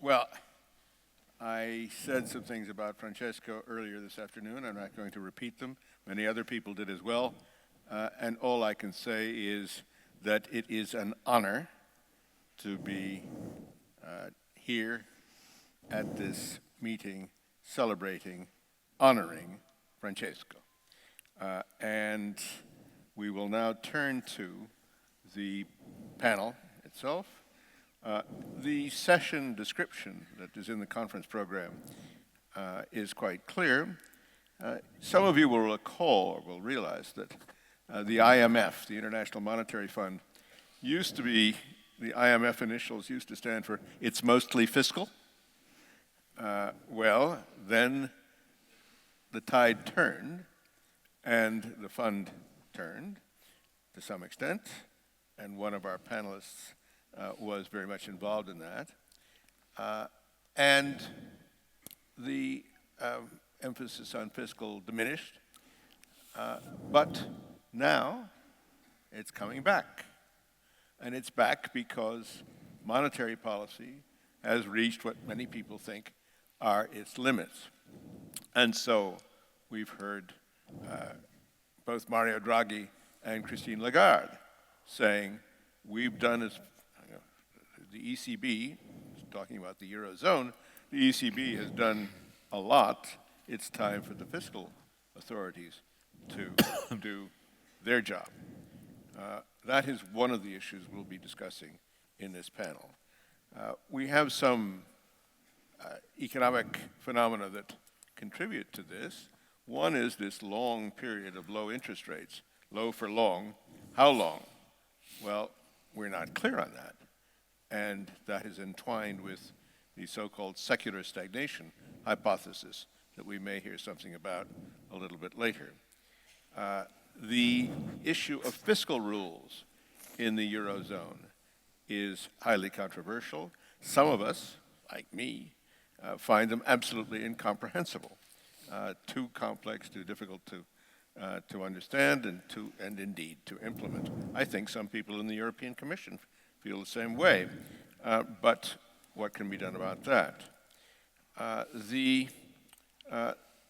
Well, I said some things about Francesco earlier this afternoon. I'm not going to repeat them. Many other people did as well. And all I can say is that it is an honor to be here at this meeting celebrating, honoring Francesco. And we will now turn to the panel itself. The session description that is in the conference program is quite clear. Some of you will recall or will realize that the IMF, the International Monetary Fund, used to be, the IMF initials used to stand for It's Mostly Fiscal. Well, then the tide turned and the fund turned to some extent, and one of our panelists was very much involved in that. And the emphasis on fiscal diminished, but now it's coming back. And it's back because monetary policy has reached what many people think are its limits. And so we've heard both Mario Draghi and Christine Lagarde saying, we've done as the ECB, talking about the Eurozone, the ECB has done a lot. It's time for the fiscal authorities to do their job. That is one of the issues we'll be discussing in this panel. We have some economic phenomena that contribute to this. One is this long period of low interest rates. Low for long. How long? Well, we're not clear on that. And that is entwined with the so-called secular stagnation hypothesis that we may hear something about a little bit later. The issue of fiscal rules in the Eurozone is highly controversial. Some of us, like me, find them absolutely incomprehensible, too complex, too difficult to understand, and indeed to implement. I think some people in the European Commission feel the same way, but what can be done about that? We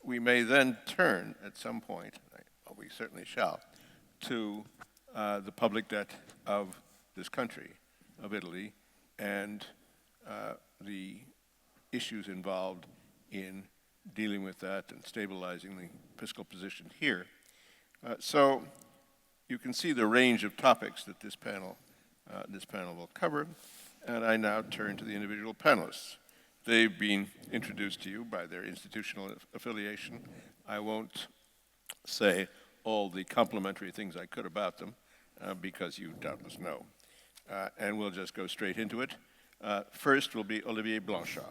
may then turn at some point, we certainly shall, to the public debt of this country, of Italy, and the issues involved in dealing with that and stabilizing the fiscal position here. So you can see the range of topics that this panel will cover, and I now turn to the individual panelists. They've been introduced to you by their institutional affiliation. I won't say all the complimentary things I could about them, because you doubtless know. And we'll just go straight into it. First will be Olivier Blanchard.